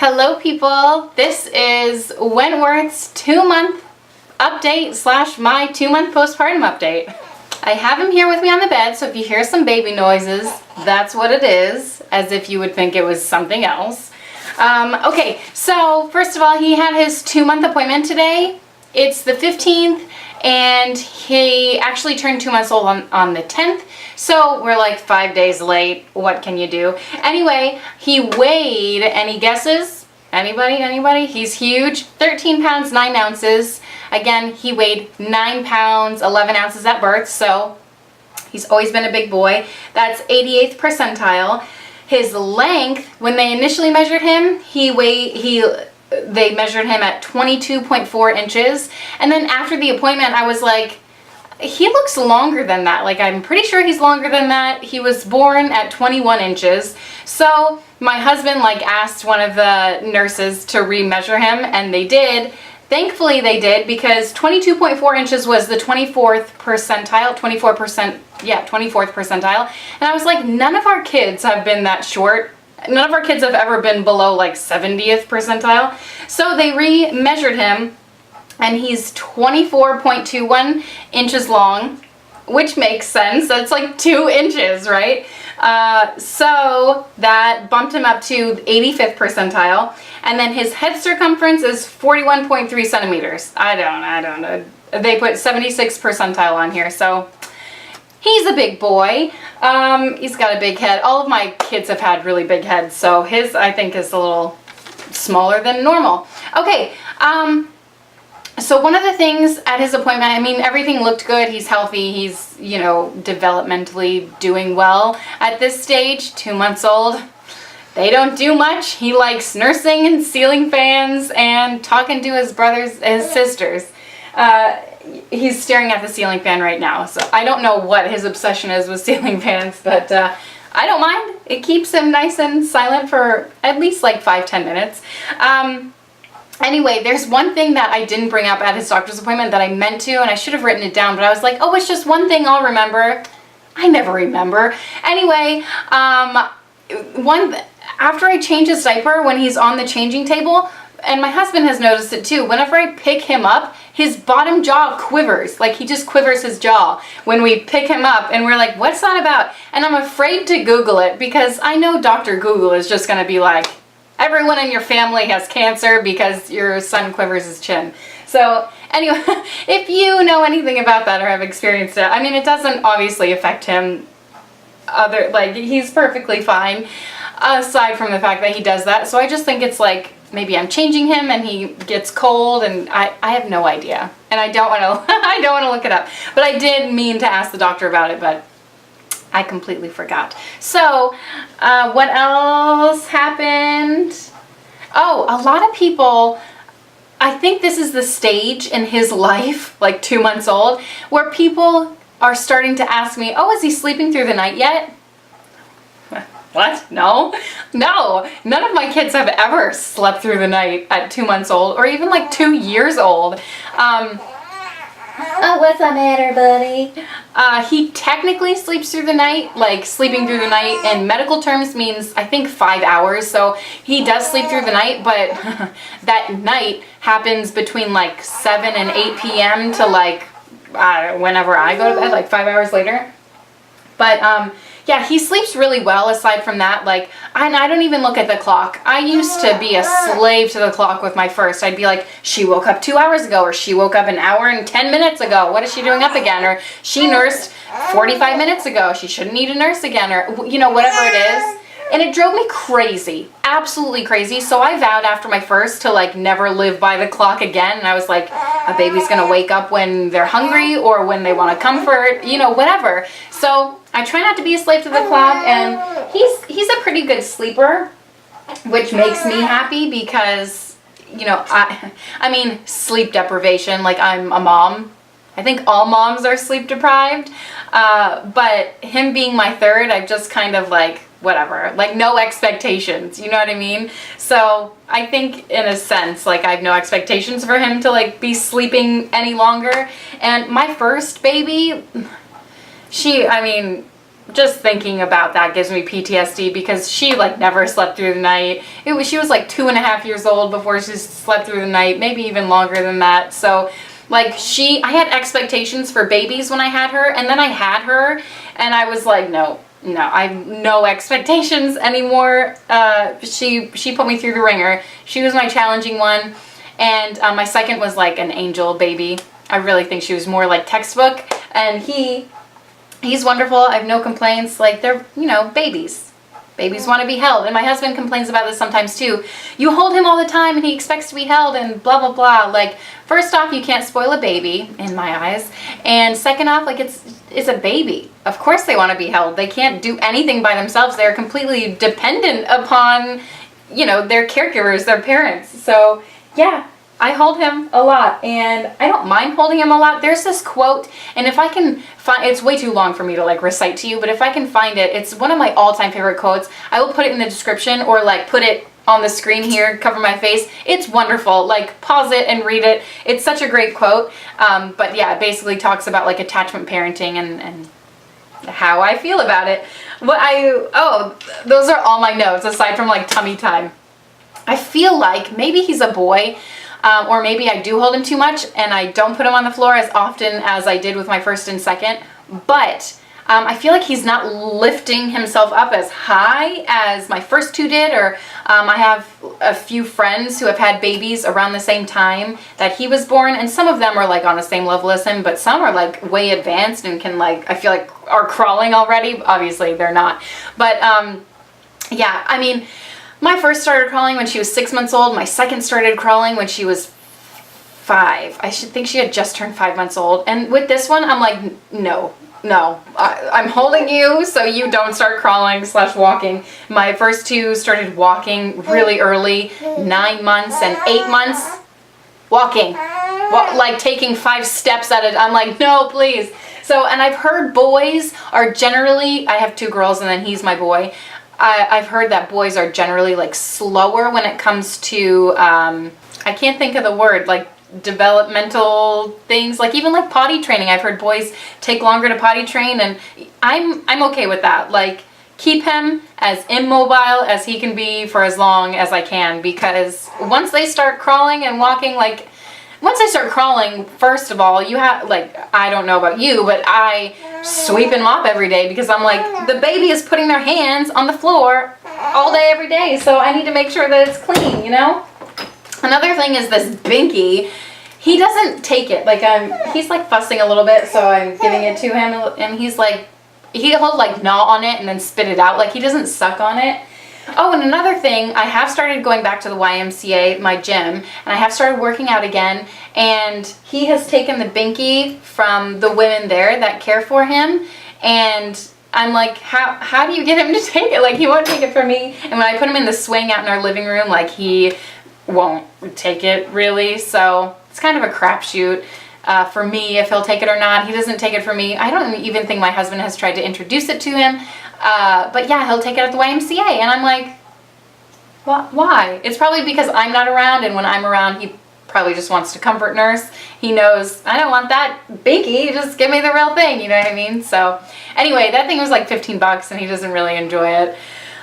Hello people, this is Wentworth's 2-month update slash my 2-month postpartum update. I have him here with me on the bed, so if you hear some baby noises, that's what it is, as if you would think it was something else. Okay, so first of all, he had his 2-month appointment today. It's the 15th, and he actually turned 2 months old on the 10th, so we're like 5 days late. What can you do? Anyway, he weighed, any guesses? Anybody? He's huge, 13 pounds, 9 ounces. Again, he weighed 9 pounds, 11 ounces at birth, so he's always been a big boy. That's 88th percentile. His length, when they initially measured him, they measured him at 22.4 inches. And then after the appointment, I was like, he looks longer than that. Like, I'm pretty sure he's longer than that. He was born at 21 inches. So my husband asked one of the nurses to remeasure him, and they did. Thankfully they did, because 22.4 inches was the 24th percentile, 24%, yeah, 24th percentile. And I was like, none of our kids have been that short. None of our kids have ever been below 70th percentile. So they re-measured him, and he's 24.21 inches long, which makes sense. That's like 2 inches, right? So that bumped him up to 85th percentile. And then his head circumference is 41.3 centimeters. I don't know. They put 76th percentile on here, so he's a big boy. He's got a big head. All of my kids have had really big heads, so his, I think, is a little smaller than normal. Okay, so one of the things at his appointment, I mean, everything looked good. He's healthy. He's, developmentally doing well at this stage, 2 months old. They don't do much. He likes nursing and ceiling fans and talking to his sisters. He's staring at the ceiling fan right now, so I don't know what his obsession is with ceiling fans, but I don't mind. It keeps him nice and silent for at least 5-10 minutes. Anyway, there's one thing that I didn't bring up at his doctor's appointment that I meant to, and I should have written it down, but I was like, oh, it's just one thing I'll remember. I never remember. Anyway, after I change his diaper, when he's on the changing table, and my husband has noticed it too, whenever I pick him up, his bottom jaw quivers. He just quivers his jaw when we pick him up, and we're like, what's that about? And I'm afraid to Google it, because I know Dr. Google is just going to be like, everyone in your family has cancer because your son quivers his chin. So anyway, if you know anything about that or have experienced it, I mean, it doesn't obviously affect him. He's perfectly fine, aside from the fact that he does that. So I just think it's maybe I'm changing him and he gets cold, and I have no idea, and I don't want to I don't want to look it up. But I did mean to ask the doctor about it, but I completely forgot. So what else happened? Oh, a lot of people, I think this is the stage in his life, 2 months old, where people are starting to ask me, oh, is he sleeping through the night yet? What? No. None of my kids have ever slept through the night at 2 months old, or even 2 years old. Oh, what's the matter, buddy? He technically sleeps through the night. Sleeping through the night in medical terms means, I think, 5 hours. So he does sleep through the night, but that night happens between 7 and 8 p.m. to whenever I go to bed, 5 hours later. But yeah, he sleeps really well. Aside from that, I don't even look at the clock. I used to be a slave to the clock with my first. I'd be like, she woke up 2 hours ago, or she woke up an hour and 10 minutes ago. What is she doing up again? Or she nursed 45 minutes ago. She shouldn't need to nurse again, or whatever it is. And it drove me crazy, absolutely crazy. So I vowed after my first to never live by the clock again. And I was like, a baby's gonna wake up when they're hungry or when they want to comfort, whatever. So I try not to be a slave to the clock, and he's a pretty good sleeper, which makes me happy because, I mean, sleep deprivation, I'm a mom. I think all moms are sleep deprived, but him being my third, I've just kind of whatever, no expectations, you know what I mean? So I think in a sense, I have no expectations for him to be sleeping any longer. And my first baby, just thinking about that gives me PTSD because she like never slept through the night. She was like 2.5 years old before she slept through the night, maybe even longer than that. So like I had expectations for babies when I had her, and then I had her and I was like, no, I have no expectations anymore. She put me through the ringer. She was my challenging one. And my second was like an angel baby. I really think she was more like textbook. And he's wonderful. I have no complaints. Like, they're, babies. Babies want to be held. And my husband complains about this sometimes too. You hold him all the time and he expects to be held and blah, blah, blah. Like, first off, you can't spoil a baby, in my eyes. And second off, like, it's a baby. Of course they want to be held. They can't do anything by themselves. They're completely dependent upon, their caregivers, their parents. So, yeah. I hold him a lot, and I don't mind holding him a lot. There's this quote, and if I can find, it's way too long for me to like recite to you, but if I can find it, it's one of my all-time favorite quotes. I will put it in the description or like put it on the screen here, cover my face. It's wonderful. Like, pause it and read it. It's such a great quote. But yeah, it basically talks about like attachment parenting and how I feel about it. Those are all my notes aside from like tummy time. I feel like maybe he's a boy. Or maybe I do hold him too much and I don't put him on the floor as often as I did with my first and second. But I feel like he's not lifting himself up as high as my first two did. Or I have a few friends who have had babies around the same time that he was born. And some of them are like on the same level as him. But some are like way advanced and can like, I feel like are crawling already. Obviously they're not. But yeah, I mean... My first started crawling when she was 6 months old. My second started crawling when she was 5. I should think she had just turned 5 months old. And with this one, I'm like, no. I'm holding you so you don't start crawling / walking. My first two started walking really early, 9 months and 8 months. Walking. Like taking 5 steps at it. I'm like, no, please. So, and I've heard boys are generally, I have 2 girls and then he's my boy. I've heard that boys are generally like slower when it comes to, I can't think of the word, like developmental things, like even like potty training. I've heard boys take longer to potty train, and I'm okay with that. Like, keep him as immobile as he can be for as long as I can, because once they start crawling and walking, like, once I start crawling, first of all, you have, like, I don't know about you, but I sweep and mop every day because I'm like, the baby is putting their hands on the floor all day, every day, so I need to make sure that it's clean, Another thing is this binky. He doesn't take it. Like, he's like fussing a little bit, so I'm giving it to him, and he's like, he'll like gnaw on it and then spit it out. Like, he doesn't suck on it. Oh, and another thing, I have started going back to the YMCA, my gym, and I have started working out again, and he has taken the binky from the women there that care for him, and I'm like, how do you get him to take it? Like, he won't take it from me, and when I put him in the swing out in our living room, like, he won't take it, really, so it's kind of a crapshoot. For me, if he'll take it or not. He doesn't take it from me. I don't even think my husband has tried to introduce it to him. But yeah, he'll take it at the YMCA. And I'm like, why? It's probably because I'm not around, and when I'm around, he probably just wants to comfort nurse. He knows, I don't want that binky, just give me the real thing, you know what I mean? So anyway, that thing was like $15 and he doesn't really enjoy it.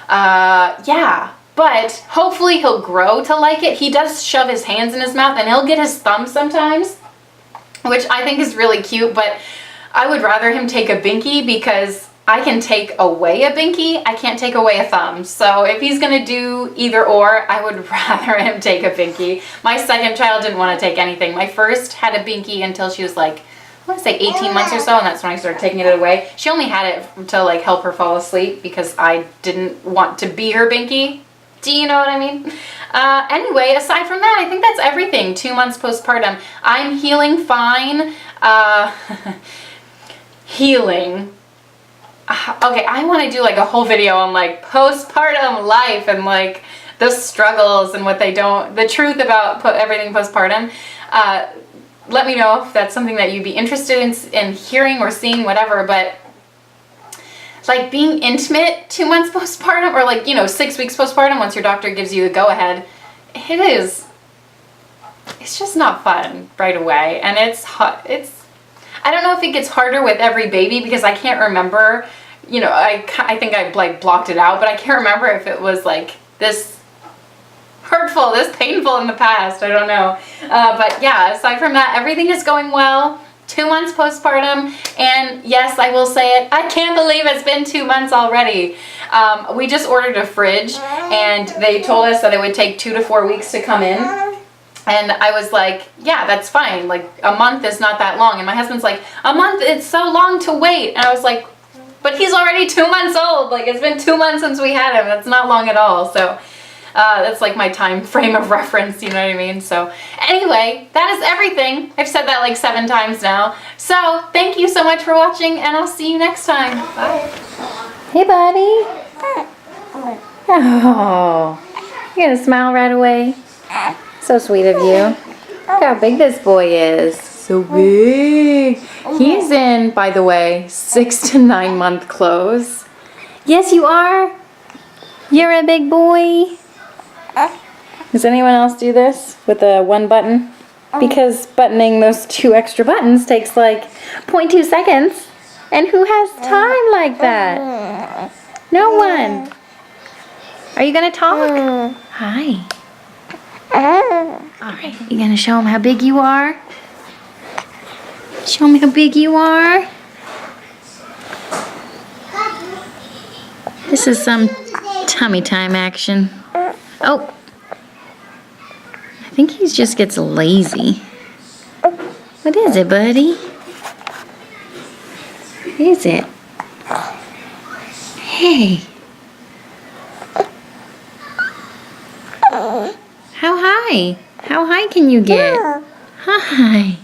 Yeah. But hopefully he'll grow to like it. He does shove his hands in his mouth and he'll get his thumb sometimes, which I think is really cute, but I would rather him take a binky because I can take away a binky. I can't take away a thumb. So if he's going to do either or, I would rather him take a binky. My second child didn't want to take anything. My first had a binky until she was like, I want to say 18 months or so, and that's when I started taking it away. She only had it to like help her fall asleep because I didn't want to be her binky. Do you know what I mean? Anyway, aside from that, I think that's everything. 2 months postpartum. I'm healing fine. Healing. Okay, I want to do like a whole video on like postpartum life and like the struggles and what they don't, the truth about everything postpartum. Let me know if that's something that you'd be interested in hearing or seeing, whatever, but like being intimate 2 months postpartum, or like, 6 weeks postpartum, once your doctor gives you the go-ahead, it's just not fun right away. And I don't know if it gets harder with every baby because I can't remember you know, I think I like blocked it out, but I can't remember if it was like this hurtful, this painful in the past. I don't know. But yeah, aside from that, everything is going well. 2 months postpartum, and yes, I will say it, I can't believe it's been 2 months already. We just ordered a fridge, and they told us that it would take 2 to 4 weeks to come in. And I was like, yeah, that's fine. Like, a month is not that long. And my husband's like, a month, it's so long to wait. And I was like, but he's already 2 months old. Like, it's been 2 months since we had him. That's not long at all. So that's like my time frame of reference, you know what I mean? So anyway, that is everything. I've said that like 7 times now. So thank you so much for watching, and I'll see you next time. Bye. Hey, buddy. Oh, you're gonna smile right away. So sweet of you. Look how big this boy is. So big. He's in, by the way, 6 to 9 month clothes. Yes, you are. You're a big boy. Does anyone else do this with the 1 button? Because buttoning those 2 extra buttons takes like 0.2 seconds. And who has time like that? No one. Are you gonna talk? Hi. Alright, you gonna show him how big you are? Show him how big you are. This is some tummy time action. Oh, I think he just gets lazy. What is it, buddy? What is it? Hey. How high? How high can you get? Hi.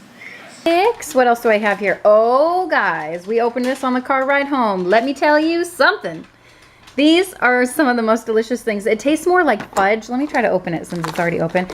What else do I have here? Oh, guys, we opened this on the car ride home. Let me tell you something. These are some of the most delicious things. It tastes more like fudge. Let me try to open it since it's already open.